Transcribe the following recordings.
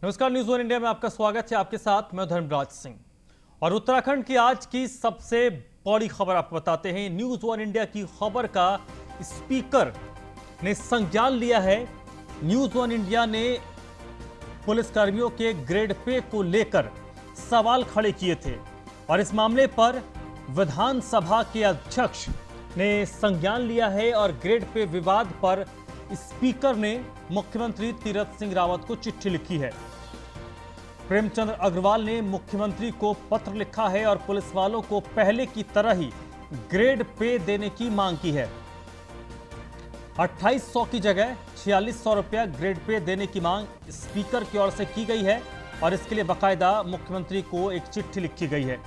नमस्कार, news one India में आपका स्वागत है। आपके साथ मैं धर्मराज सिंह और उत्तराखंड की आज की सबसे बड़ी खबर आपको बताते हैं। न्यूज़ वन इंडिया की खबर का स्पीकर ने संज्ञान लिया है। न्यूज़ वन इंडिया ने पुलिसकर्मियों के ग्रेड पे को लेकर सवाल खड़े किए थे और इस मामले पर विधानसभा के अध्यक्ष ने संज्ञान लिया है और ग्रेड पे विवाद पर स्पीकर ने मुख्यमंत्री तीरथ सिंह रावत को चिट्ठी लिखी है। प्रेमचंद अग्रवाल ने मुख्यमंत्री को पत्र लिखा है और पुलिस वालों को पहले की तरह ही ग्रेड पे देने की मांग की है। 2800 की जगह 4600 रुपया ग्रेड पे देने की मांग स्पीकर की ओर से की गई है और इसके लिए बाकायदा मुख्यमंत्री को एक चिट्ठी लिखी गई है।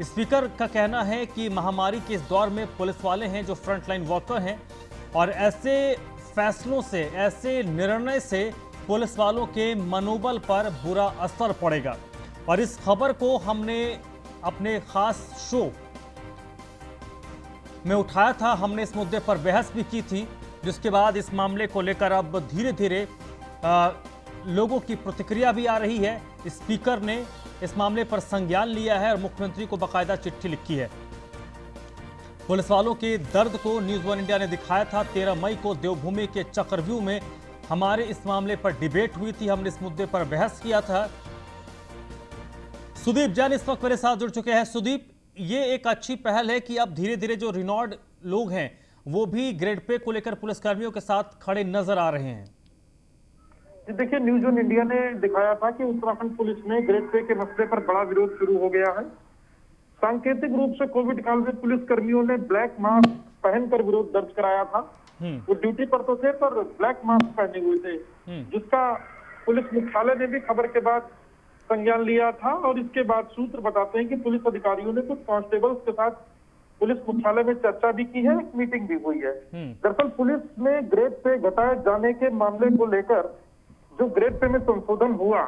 स्पीकर का कहना है कि महामारी के इस दौर में पुलिस वाले हैं जो फ्रंटलाइन वर्कर हैं और ऐसे फैसलों से, ऐसे निर्णय से पुलिस वालों के मनोबल पर बुरा असर पड़ेगा। और इस खबर को हमने अपने खास शो में उठाया था। हमने इस मुद्दे पर बहस भी की थी, जिसके बाद इस मामले को लेकर अब धीरे धीरे लोगों की प्रतिक्रिया भी आ रही है। स्पीकर ने इस मामले पर संज्ञान लिया है और मुख्यमंत्री को बाकायदा चिट्ठी लिखी है। पुलिस वालों के दर्द को न्यूज़ वन इंडिया ने दिखाया था। 13 मई को देवभूमि के चक्रव्यूह में हमारे इस मामले पर डिबेट हुई थी। हमने इस मुद्दे पर बहस किया था। सुदीप जैन इस वक्त मेरे साथ जुड़ चुके हैं। सुदीप, ये एक अच्छी पहल है कि अब धीरे धीरे जो रिनॉर्ड लोग हैं वो भी ग्रेड पे को लेकर पुलिसकर्मियों के साथ खड़े नजर आ रहे हैं। देखिए, न्यूज़ वन इंडिया ने दिखाया था कि उत्तराखंड पुलिस में ग्रेड पे के मसले पर बड़ा विरोध शुरू हो गया है। सांकेतिक रूप से कोविड काल में पुलिसकर्मियों ने ब्लैक मास्क पहनकर विरोध दर्ज कराया था। वो ड्यूटी पर तो थे पर ब्लैक मास्क पहने हुए थे, जिसका पुलिस मुख्यालय ने भी खबर के बाद संज्ञान लिया था। और इसके बाद सूत्र बताते हैं कि पुलिस अधिकारियों ने कुछ कांस्टेबल्स के साथ पुलिस मुख्यालय में चर्चा भी की है, एक मीटिंग भी हुई है। दरअसल पुलिस में ग्रेड पे घटाए जाने के मामले को लेकर जो ग्रेड पे में संशोधन हुआ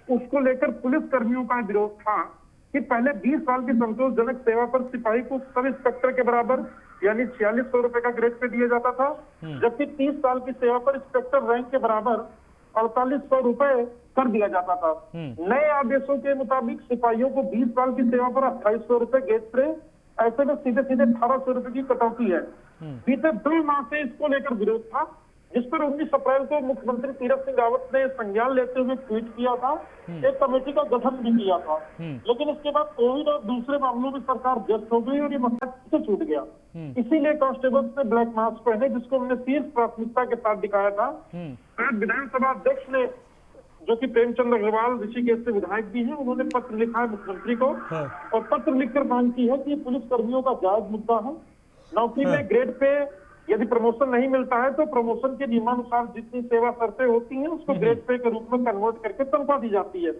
उसको लेकर पुलिस कर्मियों का विरोध था कि पहले 20 साल की संतोषजनक सेवा पर सिपाही को सब इंस्पेक्टर के बराबर यानी 4600 रुपए का ग्रेड पे दिया जाता था, जबकि 30 साल की सेवा पर इंस्पेक्टर रैंक के बराबर 4800 रुपए कर दिया जाता था। नए आदेशों के मुताबिक सिपाहियों को 20 साल की सेवा पर 2800 रुपए ग्रेड पे, ऐसे में सीधे सीधे 1800 रुपए की कटौती है। बीते 2 माह से इसको लेकर विरोध था, जिस पर 19 अप्रैल को मुख्यमंत्री तीरथ सिंह रावत ने संज्ञान लेते हुए ट्वीट किया था। एक कमेटी का गठन भी किया था, लेकिन इसके बाद कोविड और दूसरे मामलों में सरकार व्यस्त हो गई और ये मसला से छूट गया। इसीलिए कांस्टेबल्स ने ब्लैक मास्क पहने, जिसको हमने शीर्ष प्राथमिकता के साथ दिखाया था। विधानसभा अध्यक्ष ने, जो कि प्रेमचंद अग्रवाल ऋषिकेश से विधायक भी हैं, उन्होंने पत्र लिखा है मुख्यमंत्री को और पत्र लिखकर मांग की है कि पुलिस कर्मियों का जायज मुद्दा है। नौकरी में ग्रेड पे यदि प्रमोशन नहीं मिलता है तो प्रमोशन के नियमानुसार जितनी सेवा शर्तें होती हैं उसको ग्रेड पे के रूप में कन्वर्ट करके तनख्वाह दी जाती है।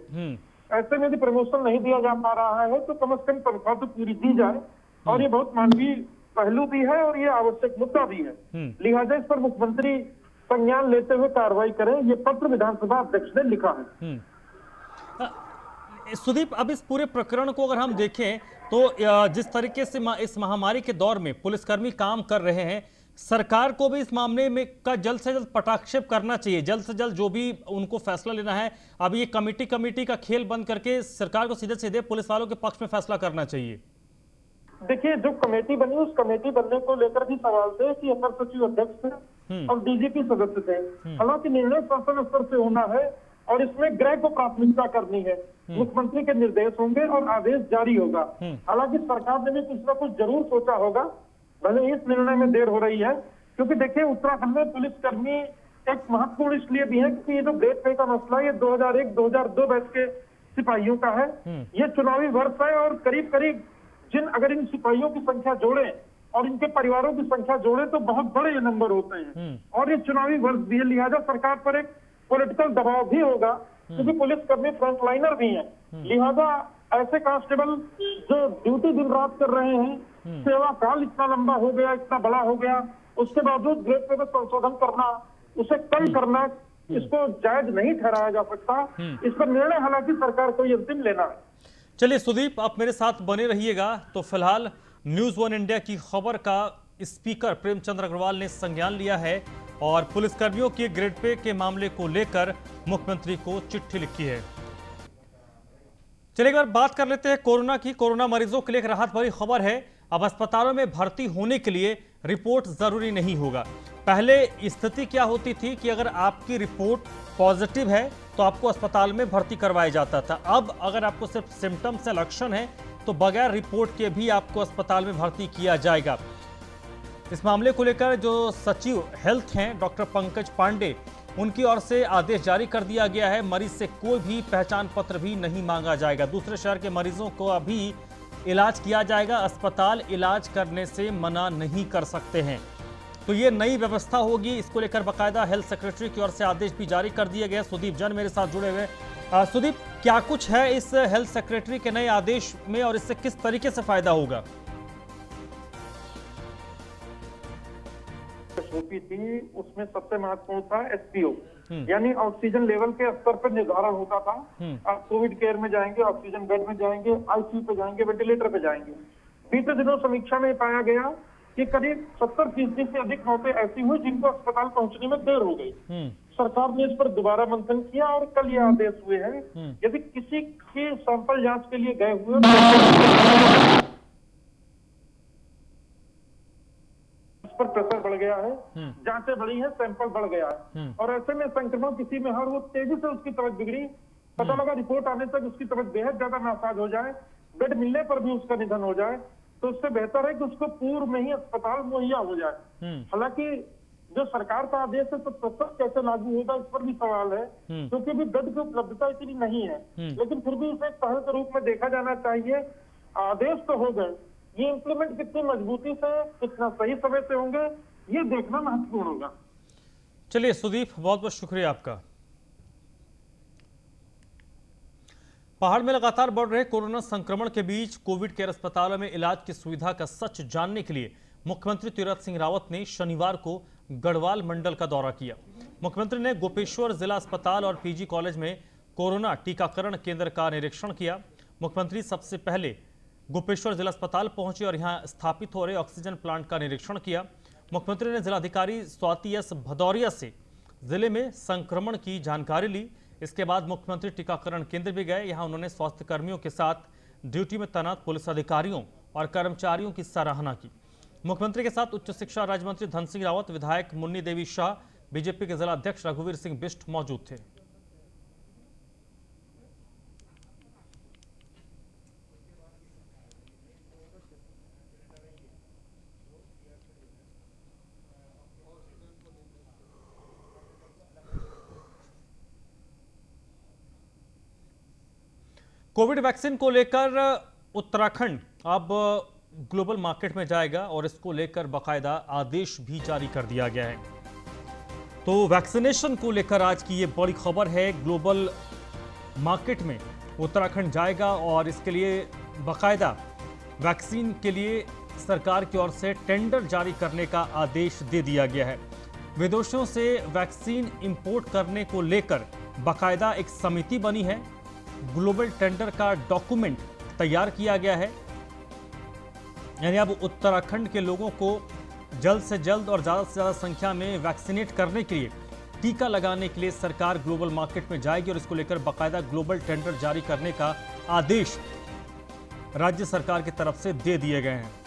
ऐसे में यदि प्रमोशन नहीं दिया जा पा रहा है तो कम से कम तनख्वाह तो पूरी दी जाए, और ये बहुत मानवीय पहलू भी है और ये आवश्यक मुद्दा भी है। लिहाजा इस पर मुख्यमंत्री संज्ञान लेते हुए कार्रवाई करें, ये पत्र विधानसभा अध्यक्ष ने लिखा है। सुदीप, अब इस पूरे प्रकरण को अगर हम देखें तो जिस तरीके से इस महामारी के दौर में पुलिसकर्मी काम कर रहे हैं, सरकार को भी इस मामले में का जल्द से जल्द पटाक्षेप करना चाहिए। जल्द से जल्द जो भी उनको फैसला लेना है, अब ये कमेटी का खेल बंद करके सरकार को सीधे सीधे पुलिस वालों के पक्ष में फैसला करना चाहिए। देखिए, जो कमेटी बनी उस कमेटी बनने को लेकर भी सवाल थे कि अपर सचिव अध्यक्ष थे और डीजीपी सदस्य थे। हालांकि निर्णय शासन स्तर से होना है और इसमें गृह को प्राथमिकता करनी है। मुख्यमंत्री के निर्देश होंगे और आदेश जारी होगा। हालांकि सरकार ने भी कुछ ना कुछ जरूर सोचा होगा, भले इस निर्णय में देर हो रही है, क्योंकि देखिए उत्तराखंड में पुलिसकर्मी एक महत्वपूर्ण इसलिए भी है क्योंकि ये जो ग्रेड पे का मसला ये 2001-2002 बैच के सिपाहियों का है। ये चुनावी वर्ष है और करीब करीब अगर इन सिपाहियों की संख्या जोड़े और इनके परिवारों की संख्या जोड़े तो बहुत बड़े ये नंबर होते हैं और ये चुनावी वर्ष भी है। लिहाजा सरकार पर एक पॉलिटिकल दबाव भी होगा, क्योंकि पुलिसकर्मी फ्रंटलाइनर भी हैं। लिहाजा ऐसे कांस्टेबल जो ड्यूटी दिन रात कर रहे हैं, सेवा काल इतना लंबा हो गया, इतना बड़ा हो गया, उसके बावजूद ग्रेड पे में संशोधन करना, उसे कम करना, इसको जायज नहीं ठहराया जा सकता। इस पर निर्णय हालांकि सरकार को अंतिम लेना है। चलिए सुदीप, आप मेरे साथ बने रहिएगा। तो फिलहाल न्यूज़ वन इंडिया की खबर का स्पीकर प्रेमचंद अग्रवाल ने संज्ञान लिया है और पुलिसकर्मियों के ग्रेड पे के मामले को लेकर मुख्यमंत्री को चिट्ठी लिखी है। चलिए एक बार बात कर लेते हैं कोरोना की। कोरोना मरीजों के लिए एक राहत भरी खबर है। अब अस्पतालों में भर्ती होने के लिए रिपोर्ट जरूरी नहीं होगा। पहले स्थिति क्या होती थी कि अगर आपकी रिपोर्ट पॉजिटिव है तो आपको अस्पताल में भर्ती करवाया जाता था। अब अगर आपको सिर्फ सिम्टम्स या लक्षण है तो बगैर रिपोर्ट के भी आपको अस्पताल में भर्ती किया जाएगा। इस मामले को लेकर जो सचिव हेल्थ हैं डॉक्टर पंकज पांडे, उनकी ओर से आदेश जारी कर दिया गया है। मरीज से कोई भी पहचान पत्र भी नहीं मांगा जाएगा। दूसरे शहर के मरीजों को अभी इलाज किया जाएगा। अस्पताल इलाज करने से मना नहीं कर सकते हैं। तो ये नई व्यवस्था होगी। इसको लेकर बाकायदा हेल्थ सेक्रेटरी की ओर से आदेश भी जारी कर दिए गए। सुदीप जैन मेरे साथ जुड़े हुए। सुदीप, क्या कुछ है इस हेल्थ सेक्रेटरी के नए आदेश में और इससे किस तरीके से फायदा होगा? एसओपी थी, उसमें सबसे महत्वपूर्ण था एसपीओ, यानी ऑक्सीजन लेवल के स्तर पर निर्धारण होता था। आप कोविड केयर में जाएंगे, ऑक्सीजन बेड में जाएंगे, आईसीयू पे जाएंगे, वेंटिलेटर पे जाएंगे। बीते दिनों समीक्षा में पाया गया कि करीब 70% से अधिक मौतें ऐसी हुई जिनको अस्पताल पहुंचने में देर हो गई। सरकार ने इस पर दोबारा मंथन किया और कल ये आदेश हुए हैं। यदि किसी के सैंपल जांच के लिए गए हुए पर प्रेशर बढ़ गया है, जांचें बढ़ी हैं, सैंपल बढ़ गया है और ऐसे में संक्रमण किसी में और वो तेजी से उसकी तबीयत बिगड़ी, पता लगा रिपोर्ट आने तक उसकी तबीयत बेहद ज्यादा नासाज हो जाए, बेड मिलने पर भी उसका निधन हो जाए, तो उससे बेहतर है कि उसको पूर्व में ही अस्पताल मुहैया हो जाए। हालांकि जो सरकार का आदेश है तो प्रस्तुत कैसे लागू होगा इस पर भी सवाल है, क्योंकि अभी बेड की उपलब्धता इतनी नहीं है। लेकिन फिर भी इसे एक पहल के रूप में देखा जाना चाहिए। आदेश तो हो गए, ये इंप्लीमेंट कितनी मजबूती से, कितना सही समय से होंगे, ये देखना महत्वपूर्ण होगा। चलिए सुदीप, बहुत बहुत शुक्रिया आपका। पहाड़ में लगातार बढ़ रहे कोरोना संक्रमण के बीच कोविड केयर अस्पतालों में इलाज की सुविधा का सच जानने के लिए मुख्यमंत्री तीरथ सिंह रावत ने शनिवार को गढ़वाल मंडल का दौरा किया। मुख्यमंत्री ने गोपेश्वर जिला अस्पताल और पीजी कॉलेज में कोरोना टीकाकरण केंद्र का निरीक्षण किया। मुख्यमंत्री सबसे पहले गोपेश्वर जिला अस्पताल पहुंचे और यहां स्थापित हो रहे ऑक्सीजन प्लांट का निरीक्षण किया। मुख्यमंत्री ने जिलाधिकारी स्वाति एस भदौरिया से जिले में संक्रमण की जानकारी ली। इसके बाद मुख्यमंत्री टीकाकरण केंद्र भी गए। यहां उन्होंने स्वास्थ्य कर्मियों के साथ ड्यूटी में तैनात पुलिस अधिकारियों और कर्मचारियों की सराहना की। मुख्यमंत्री के साथ उच्च शिक्षा राज्य मंत्री धन सिंह रावत, विधायक मुन्नी देवी शाह, बीजेपी के जिला अध्यक्ष रघुवीर सिंह बिष्ट मौजूद थे। कोविड वैक्सीन को लेकर उत्तराखंड अब ग्लोबल मार्केट में जाएगा और इसको लेकर बाकायदा आदेश भी जारी कर दिया गया है। तो वैक्सीनेशन को लेकर आज की ये बड़ी खबर है। ग्लोबल मार्केट में उत्तराखंड जाएगा और इसके लिए बाकायदा वैक्सीन के लिए सरकार की ओर से टेंडर जारी करने का आदेश दे दिया गया है। विदेशों से वैक्सीन इंपोर्ट करने को लेकर बाकायदा एक समिति बनी है। ग्लोबल टेंडर का डॉक्यूमेंट तैयार किया गया है। यानी अब उत्तराखंड के लोगों को जल्द से जल्द और ज़्यादा से ज़्यादा संख्या में वैक्सीनेट करने के लिए, टीका लगाने के लिए सरकार ग्लोबल मार्केट में जाएगी और इसको लेकर बाकायदा ग्लोबल टेंडर जारी करने का आदेश राज्य सरकार की तरफ से दे दिए गए हैं।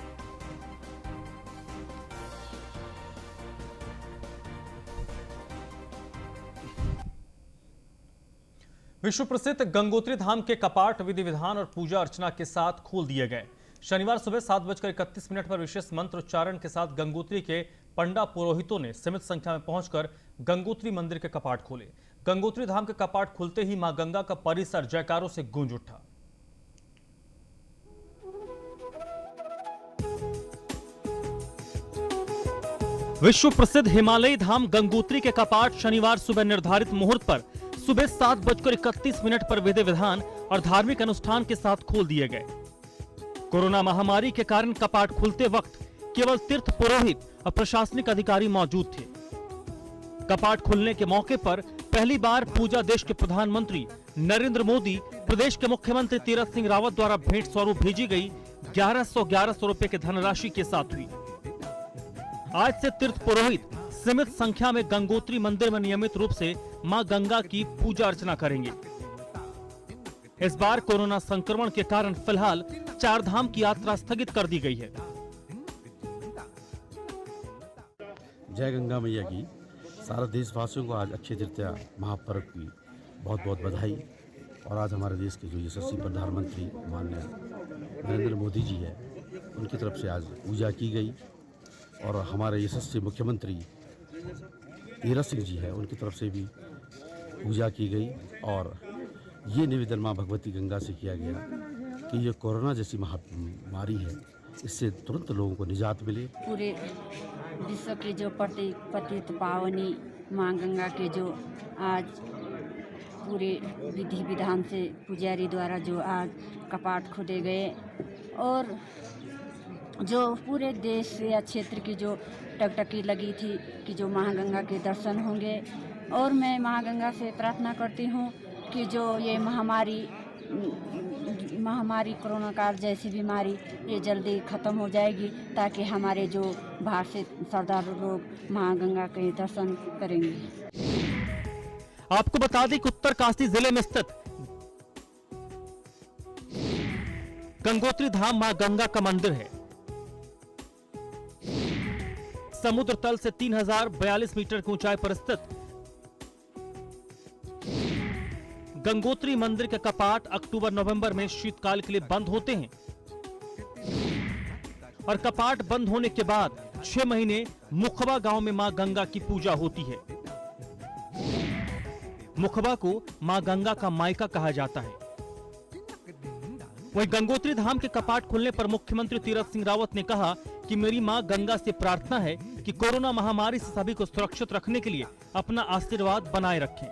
विश्व प्रसिद्ध गंगोत्री धाम के कपाट विधि विधान और पूजा अर्चना के साथ खोल दिए गए। शनिवार सुबह 7:31 पर विशेष मंत्रोच्चारण के साथ गंगोत्री के पंडा पुरोहितों ने सीमित संख्या में पहुंचकर गंगोत्री मंदिर के कपाट खोले। गंगोत्री धाम के कपाट खुलते ही मां गंगा का परिसर जयकारों से गूंज उठा। विश्व प्रसिद्ध हिमालयी धाम गंगोत्री के कपाट शनिवार सुबह निर्धारित मुहूर्त पर सुबह 7:31 पर विधि विधान और धार्मिक अनुष्ठान के साथ खोल दिए गए। कोरोना महामारी के कारण कपाट खुलते वक्त केवल तीर्थ पुरोहित और प्रशासनिक अधिकारी मौजूद थे। कपाट खुलने के मौके पर पहली बार पूजा देश के प्रधानमंत्री नरेंद्र मोदी, प्रदेश के मुख्यमंत्री तीरथ सिंह रावत द्वारा भेंट स्वरूप भेजी गई 1111 रुपए की धनराशि के साथ हुई। आज से तीर्थ पुरोहित सीमित संख्या में गंगोत्री मंदिर में नियमित रूप से मां गंगा की पूजा अर्चना करेंगे। इस बार कोरोना संक्रमण के कारण फिलहाल चारधाम की यात्रा स्थगित कर दी गई है। जय गंगा मैया की सारा देशवासियों को आज अक्षय तृतीया महापर्व की बहुत बहुत बधाई। और आज हमारे देश के जो यशस्वी प्रधानमंत्री माननीय नरेंद्र मोदी जी है, उनकी तरफ से आज पूजा की गई। और हमारे यशस्वी मुख्यमंत्री तीरथ सिंह जी है, उनकी तरफ से भी पूजा की गई। और ये निवेदन माँ भगवती गंगा से किया गया कि ये कोरोना जैसी महामारी है, इससे तुरंत लोगों को निजात मिले। पूरे विश्व की जो पतित पावनी माँ गंगा के जो आज पूरे विधि विधान से पुजारी द्वारा जो आज कपाट खोले गए और जो पूरे देश या क्षेत्र की जो टकटकी लगी थी कि जो महागंगा के दर्शन होंगे। और मैं महागंगा से प्रार्थना करती हूँ कि जो ये महामारी कोरोना काल जैसी बीमारी ये जल्दी ख़त्म हो जाएगी, ताकि हमारे जो बाहर से श्रद्धालु लोग महागंगा के दर्शन करेंगे। आपको बता दें कि उत्तरकाशी जिले में स्थित गंगोत्री धाम मां गंगा का मंदिर है। समुद्र तल से 3042 मीटर की ऊंचाई पर स्थित गंगोत्री मंदिर के कपाट अक्टूबर-नवंबर में शीतकाल के लिए बंद होते हैं और कपाट बंद होने के बाद 6 महीने मुखबा गांव में मां गंगा की पूजा होती है। मुखबा को मां गंगा का मायका कहा जाता है। वहीं गंगोत्री धाम के कपाट खुलने पर मुख्यमंत्री तीरथ सिंह रावत ने कहा कि मेरी मां गंगा से प्रार्थना है कि कोरोना महामारी से सभी को सुरक्षित रखने के लिए अपना आशीर्वाद बनाए रखें।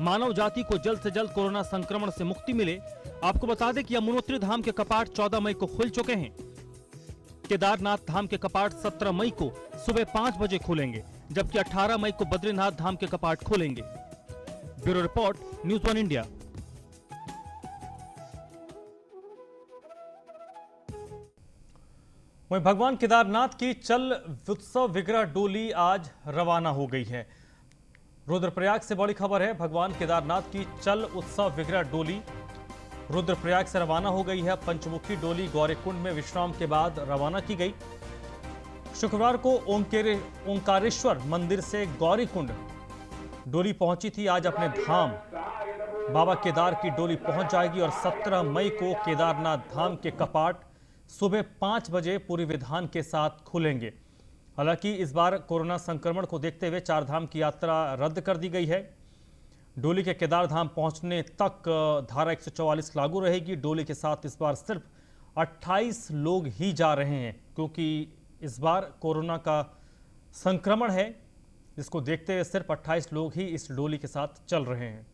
मानव जाति को जल्द से जल्द कोरोना संक्रमण से मुक्ति मिले। आपको बता दें कि यमुनोत्री धाम के कपाट 14 मई को खुल चुके हैं। केदारनाथ धाम के कपाट 17 मई को सुबह 5 बजे खुलेंगे, जबकि 18 मई को बद्रीनाथ धाम के कपाट खुलेंगे। Bureau report, news 1 India. वहीं भगवान केदारनाथ की चल उत्सव विग्रह डोली आज रवाना हो गई है। रुद्रप्रयाग से बड़ी खबर है। भगवान केदारनाथ की चल उत्सव विग्रह डोली रुद्रप्रयाग से रवाना हो गई है। पंचमुखी डोली गौरीकुंड में विश्राम के बाद रवाना की गई। शुक्रवार को ओंकारेश्वर मंदिर से गौरीकुंड डोली पहुंची थी। आज अपने धाम बाबा केदार की डोली पहुंच जाएगी और 17 मई को केदारनाथ धाम के कपाट सुबह 5 बजे पूरी विधान के साथ खुलेंगे। हालांकि इस बार कोरोना संक्रमण को देखते हुए चारधाम की यात्रा रद्द कर दी गई है। डोली के केदार धाम पहुंचने तक धारा 144 लागू रहेगी। डोली के साथ इस बार सिर्फ 28 लोग ही जा रहे हैं, क्योंकि इस बार कोरोना का संक्रमण है, जिसको देखते हुए सिर्फ 28 लोग ही इस डोली के साथ चल रहे हैं।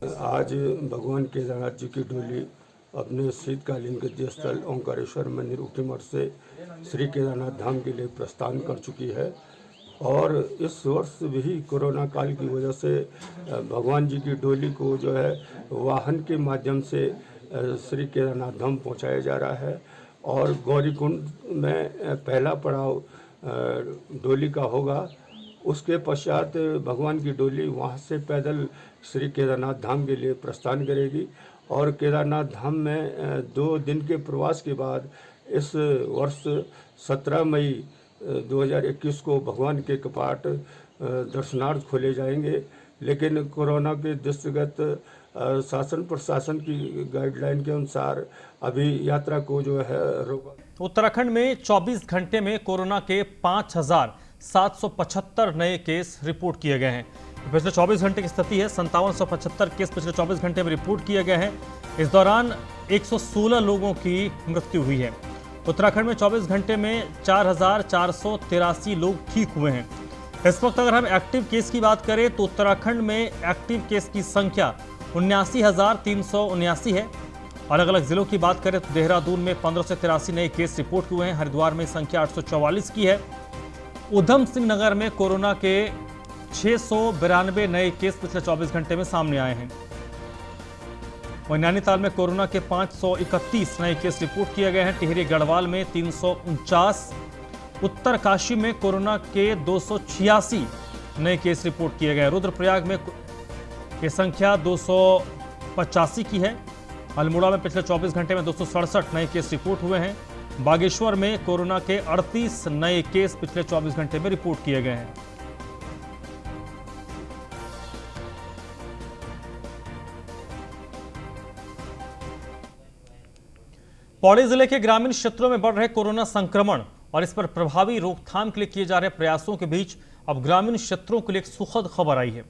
आज भगवान केदारनाथ जी की डोली अपने शीतकालीन गद्य स्थल ओंकारेश्वर मंदिर उखीमठ से श्री केदारनाथ धाम के लिए प्रस्थान कर चुकी है। और इस वर्ष भी कोरोना काल की वजह से भगवान जी की डोली को जो है वाहन के माध्यम से श्री केदारनाथ धाम पहुंचाया जा रहा है। और गौरीकुंड में पहला पड़ाव डोली का होगा। उसके पश्चात भगवान की डोली वहां से पैदल श्री केदारनाथ धाम के लिए प्रस्थान करेगी। और केदारनाथ धाम में 2 दिन के प्रवास के बाद इस वर्ष 17 मई 2021 को भगवान के कपाट दर्शनार्थ खोले जाएंगे। लेकिन कोरोना के दृष्टिगत शासन प्रशासन की गाइडलाइन के अनुसार अभी यात्रा को जो है रोका। उत्तराखंड में 24 घंटे में कोरोना के 5775 नए केस रिपोर्ट किए गए हैं। पिछले 24 घंटे की स्थिति है, 5775 केस पिछले 24 घंटे में रिपोर्ट किए गए हैं। इस दौरान 116 लोगों की मृत्यु हुई है। उत्तराखंड में 24 घंटे में 4483 लोग ठीक हुए हैं। इस वक्त अगर हम एक्टिव केस की बात करें तो उत्तराखंड में एक्टिव केस की संख्या 79,379 है। अलग अलग जिलों की बात करें तो देहरादून में 1583 नए केस रिपोर्ट हुए हैं। हरिद्वार में संख्या 844 की है। उधम सिंह नगर में कोरोना के 692 नए केस पिछले 24 घंटे में सामने आए हैं। वहीं नैनीताल में कोरोना के 531 नए केस रिपोर्ट किए गए हैं। टिहरी गढ़वाल में 349, उत्तरकाशी में कोरोना के 286 नए केस रिपोर्ट किए गए। रुद्रप्रयाग में ये संख्या 285 की है। अल्मोड़ा में पिछले 24 घंटे में 267 नए केस रिपोर्ट हुए हैं। बागेश्वर में कोरोना के 38 नए केस पिछले 24 घंटे में रिपोर्ट किए गए हैं। पौड़ी जिले के ग्रामीण क्षेत्रों में बढ़ रहे कोरोना संक्रमण और इस पर प्रभावी रोकथाम के लिए किए जा रहे प्रयासों के बीच अब ग्रामीण क्षेत्रों के लिए एक सुखद खबर आई है।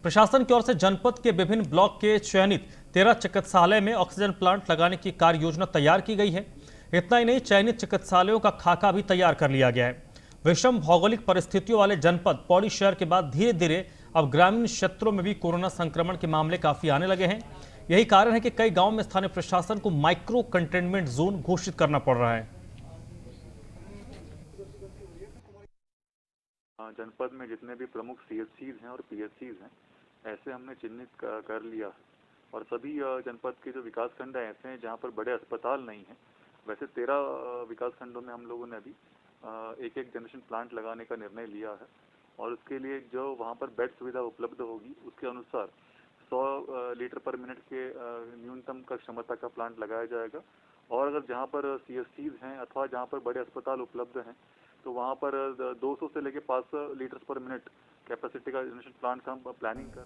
प्रशासन की ओर से जनपद के विभिन्न ब्लॉक के चयनित 13 चिकित्सालय में ऑक्सीजन प्लांट लगाने की कार्य योजना तैयार की गई है। इतना ही नहीं, चयनित चिकित्सालयों का खाका भी तैयार कर लिया गया है। विषम भौगोलिक परिस्थितियों वाले जनपद पौड़ी शहर के बाद धीरे धीरे अब ग्रामीण क्षेत्रों में भी कोरोना संक्रमण के मामले काफी आने लगे हैं। यही कारण है कि कई गांवों में स्थानीय प्रशासन को माइक्रो कंटेनमेंट जोन घोषित करना पड़ रहा है। जनपद में जितने भी प्रमुख सीएचसीज हैं और पीएचसीज हैं, ऐसे हमने चिन्हित कर लिया है और सभी जनपद के जो विकास खंड हैं ऐसे हैं जहां पर बड़े अस्पताल नहीं हैं। वैसे 13 विकास खंडों में हम लोगों ने अभी एक जनरेशन प्लांट लगाने का निर्णय लिया है और उसके लिए जो वहां पर बेड सुविधा उपलब्ध होगी उसके अनुसार 100 लीटर पर मिनट के न्यूनतम का क्षमता का प्लांट लगाया जाएगा। और अगर जहां पर सीएचसीज हैं अथवा जहां पर बड़े अस्पताल उपलब्ध हैं तो वहां पर 200 से लेकर 500 लीटर पर मिनट कैपेसिटी का जनरेशन प्लांट का हम प्लानिंग कर।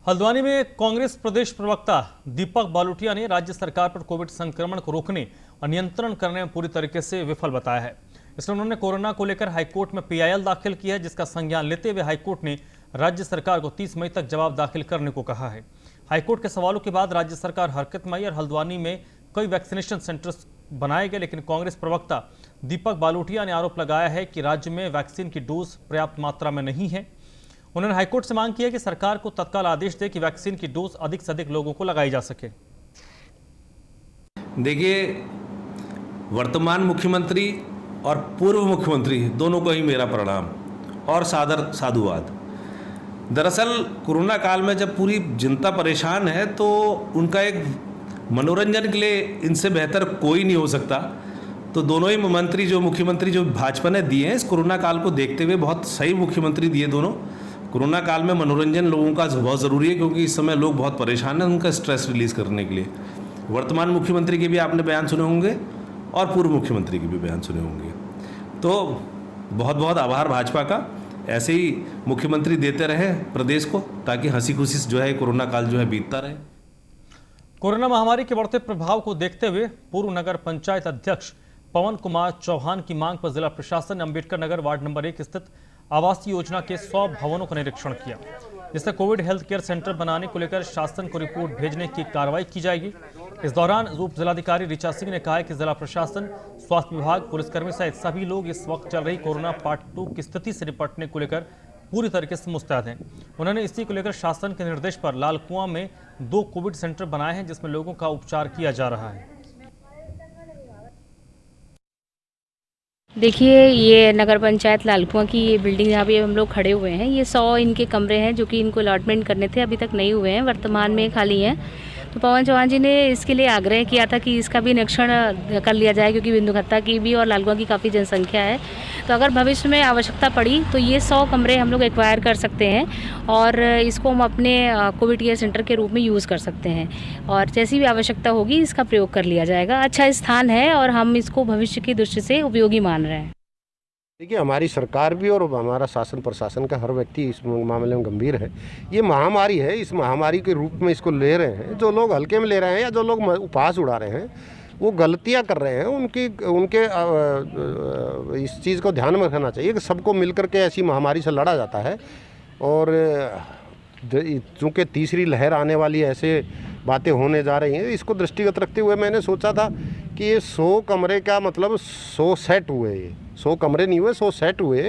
हल्द्वानी में कांग्रेस प्रदेश प्रवक्ता दीपक बालोटिया ने राज्य सरकार पर कोविड संक्रमण को रोकने और नियंत्रण करने में पूरी तरीके से विफल बताया है। इसलिए उन्होंने कोरोना को लेकर हाईकोर्ट में पीआईएल दाखिल किया है, जिसका संज्ञान लेते हुए हाईकोर्ट ने राज्य सरकार को 30 मई तक जवाब दाखिल करने को कहा है। हाईकोर्ट के सवालों के बाद राज्य सरकार हरकत में आई और हल्द्वानी में कई वैक्सीनेशन सेंटर्स बनाए गए, लेकिन कांग्रेस प्रवक्ता दीपक बालोटिया ने आरोप लगाया है कि राज्य में वैक्सीन की डोज पर्याप्त मात्रा में नहीं है। उन्होंने हाईकोर्ट से मांग की है कि सरकार को तत्काल आदेश दे कि वैक्सीन की डोज अधिक से अधिक लोगों को लगाई जा सके। देखिए, वर्तमान मुख्यमंत्री और पूर्व मुख्यमंत्री दोनों को ही मेरा प्रणाम और सादर साधुवाद। दरअसल कोरोना काल में जब पूरी जनता परेशान है तो उनका एक मनोरंजन के लिए इनसे बेहतर कोई नहीं हो सकता। तो दोनों ही मंत्री जो मुख्यमंत्री जो भाजपा ने दिए हैं इस कोरोना काल को देखते हुए बहुत सही मुख्यमंत्री दिए दोनों। कोरोना काल में मनोरंजन लोगों का बहुत ज़रूरी है क्योंकि इस समय लोग बहुत परेशान हैं उनका स्ट्रेस रिलीज़ करने के लिए। वर्तमान मुख्यमंत्री के भी आपने बयान सुने होंगे और पूर्व मुख्यमंत्री के भी बयान सुने होंगे। तो बहुत बहुत आभार भाजपा का, ऐसे ही मुख्यमंत्री देते रहे प्रदेश को ताकि हंसी खुशी जो है कोरोना काल जो है बीतता रहे। कोरोना महामारी के बढ़ते प्रभाव को देखते हुए पूर्व नगर पंचायत अध्यक्ष पवन कुमार चौहान की मांग पर जिला प्रशासन ने अम्बेडकर नगर वार्ड नंबर 1 स्थित आवासीय योजना के 100 भवनों का निरीक्षण किया, जिससे कोविड हेल्थ केयर सेंटर बनाने को लेकर शासन को रिपोर्ट भेजने की कार्रवाई की जाएगी। इस दौरान उप जिलाधिकारी ऋचा सिंह ने कहा कि जिला प्रशासन, स्वास्थ्य विभाग, पुलिसकर्मी सहित सभी लोग इस वक्त चल रही कोरोना पार्ट 2 की स्थिति से निपटने को लेकर पूरी तरीके से मुस्तैद हैं। उन्होंने इसी को लेकर शासन के निर्देश पर लालकुआं में 2 कोविड सेंटर बनाए हैं, जिसमें लोगों का उपचार किया जा रहा है। देखिए, ये नगर पंचायत लालकुआं की ये बिल्डिंग जहाँ पे हम लोग खड़े हुए हैं, ये 100 इनके कमरे हैं जो कि इनको अलॉटमेंट करने थे, अभी तक नहीं हुए हैं, वर्तमान में खाली हैं। तो पवन चौहान जी ने इसके लिए आग्रह किया था कि इसका भी निरीक्षण कर लिया जाए क्योंकि बिंदुखत्ता की भी और लालकुआं की काफ़ी जनसंख्या है। तो अगर भविष्य में आवश्यकता पड़ी तो ये 100 कमरे हम लोग एक्वायर कर सकते हैं और इसको हम अपने कोविड केयर सेंटर के रूप में यूज़ कर सकते हैं और जैसी भी आवश्यकता होगी इसका प्रयोग कर लिया जाएगा। अच्छा स्थान है और हम इसको भविष्य की दृष्टि से उपयोगी मान रहे हैं। देखिए, हमारी सरकार भी और हमारा शासन प्रशासन का हर व्यक्ति इस मामले में गंभीर है। ये महामारी है, इस महामारी के रूप में इसको ले रहे हैं। जो लोग हल्के में ले रहे हैं या जो लोग उपहास उड़ा रहे हैं वो गलतियां कर रहे हैं। उनके इस चीज़ को ध्यान में रखना चाहिए कि सबको मिलकर के ऐसी महामारी से लड़ा जाता है और चूँकि तीसरी लहर आने वाली ऐसे बातें होने जा रही हैं, इसको दृष्टिगत रखते हुए मैंने सोचा था कि ये 100 कमरे का मतलब 100 सेट हुए, ये 100 कमरे नहीं हुए, 100 सेट हुए।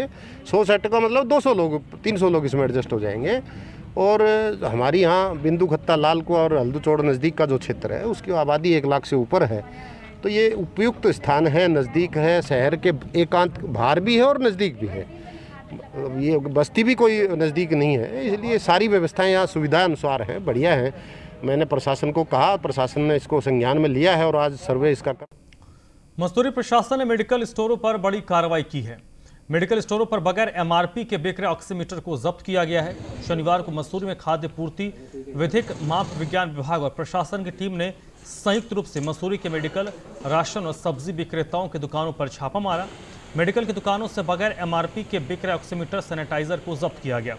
100 सेट का मतलब 200 लोग, 300 लोग इसमें एडजस्ट हो जाएंगे। और हमारी यहाँ बिंदुखत्ता, लालकुआं और हल्दूचौड़ नज़दीक का जो क्षेत्र है उसकी आबादी 1 लाख से ऊपर है। तो ये उपयुक्त स्थान है, नज़दीक है, शहर के एकांत बाहर भी है और नज़दीक भी है। ये बस्ती भी कोई नज़दीक नहीं है, इसलिए सारी व्यवस्थाएं यहाँ सुविधा अनुसार हैं, बढ़िया हैं। मैंने प्रशासन को कहा, प्रशासन ने इसको संज्ञान में लिया है और आज सर्वे इसका मसूरी प्रशासन ने मेडिकल स्टोरों पर बड़ी कार्रवाई की है। मेडिकल स्टोरों पर बगैर एमआरपी के बिक रहे ऑक्सीमीटर को जब्त किया गया है। शनिवार को मसूरी में खाद्य पूर्ति, विधिक माप विज्ञान विभाग और प्रशासन की टीम ने संयुक्त रूप से मसूरी के मेडिकल, राशन और सब्जी विक्रेताओं की दुकानों पर छापा मारा। मेडिकल की दुकानों से बगैर एमआरपी के बिक रहे ऑक्सीमीटर, सैनिटाइजर को जब्त किया गया।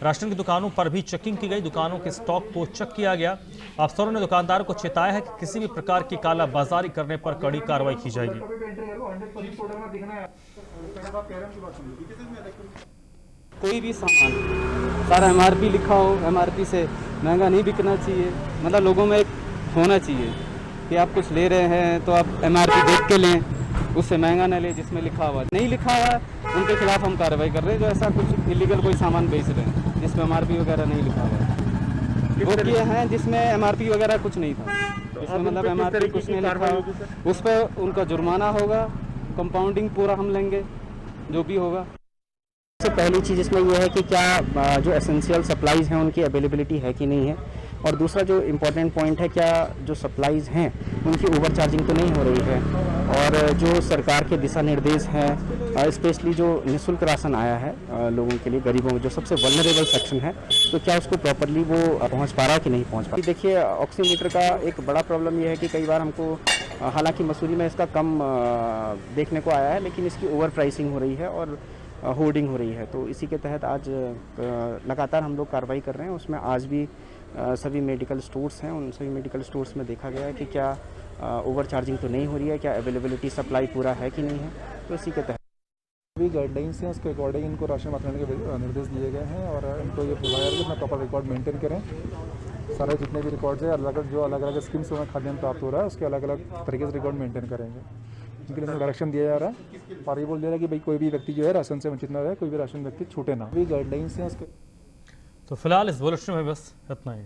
राशन की दुकानों पर भी चेकिंग की गई। दुकानों के स्टॉक को चेक किया गया। अफसरों ने दुकानदारों को चेताया है कि किसी भी प्रकार की कालाबाजारी करने पर कड़ी कार्रवाई की जाएगी। कोई भी सामान सारा एमआरपी लिखा हो, एमआरपी से महंगा नहीं बिकना चाहिए। मतलब लोगों में एक होना चाहिए कि आप कुछ ले रहे हैं तो आप एमआरपी देख के लें, उससे महंगा न लें जिसमें लिखा हुआ नहीं लिखा हुआ उनके खिलाफ हम कार्रवाई कर रहे हैं। जो ऐसा कुछ इलीगल कोई सामान बेच रहे हैं जिसमें एमआरपी वगैरह नहीं लिखा हुआ है, वो किए हैं जिसमें एमआरपी वगैरह कुछ नहीं था, जिसमें मतलब एमआरपी कुछ नहीं लिखा, उस पर उनका जुर्माना होगा, कंपाउंडिंग पूरा हम लेंगे जो भी होगा। सबसे पहली चीज़ इसमें यह है कि क्या जो एसेंशियल सप्लाईज़ हैं उनकी अवेलेबिलिटी है कि नहीं है, और दूसरा जो इम्पोर्टेंट पॉइंट है क्या जो सप्लाईज़ हैं उनकी ओवर चार्जिंग तो नहीं हो रही है, और जो सरकार के दिशा निर्देश हैं, स्पेशली जो निःशुल्क राशन आया है लोगों के लिए, गरीबों जो सबसे वल्नरेबल सेक्शन है, तो क्या उसको प्रॉपरली वो पहुंच पा रहा है कि नहीं पहुंच पा रहा। देखिए ऑक्सीमीटर का एक बड़ा प्रॉब्लम यह है कि कई बार हमको, हालांकि मसूरी में इसका कम देखने को आया है, लेकिन इसकी ओवर प्राइसिंग हो रही है और होर्डिंग हो रही है। तो इसी के तहत आज लगातार हम लोग कार्रवाई कर रहे हैं। उसमें आज भी सभी मेडिकल स्टोर्स हैं, उन सभी मेडिकल स्टोर्स में देखा गया है कि क्या ओवर चार्जिंग तो नहीं हो रही है, क्या अवेलेबिलिटी सप्लाई पूरा है कि नहीं है। तो इसी के तहत भी गाइडलाइंस हैं, उसके अकॉर्डिंग इनको राशन बांटने के निर्देश दिए गए हैं, और इनको ये बोला गया है कि अपना प्रॉपर रिकॉर्ड मेंटेन करें। सारे जितने भी रिकॉर्ड्स हैं जो अलग अलग स्कीम्स में खाद्यान्न प्राप्त हो रहा है उसके अलग अलग तरीके से रिकॉर्ड मेंटेन करेंगे। इनके लिए डायरेक्शन दिया जा रहा है, और ये बोल दिया रहा है कि भाई कोई भी व्यक्ति जो है राशन से वंचित ना रहे, कोई भी राशन व्यक्ति छूटे ना। भी गाइडलाइंस हैं उसके। तो फिलहाल इस बुलेटिन में बस इतना ही।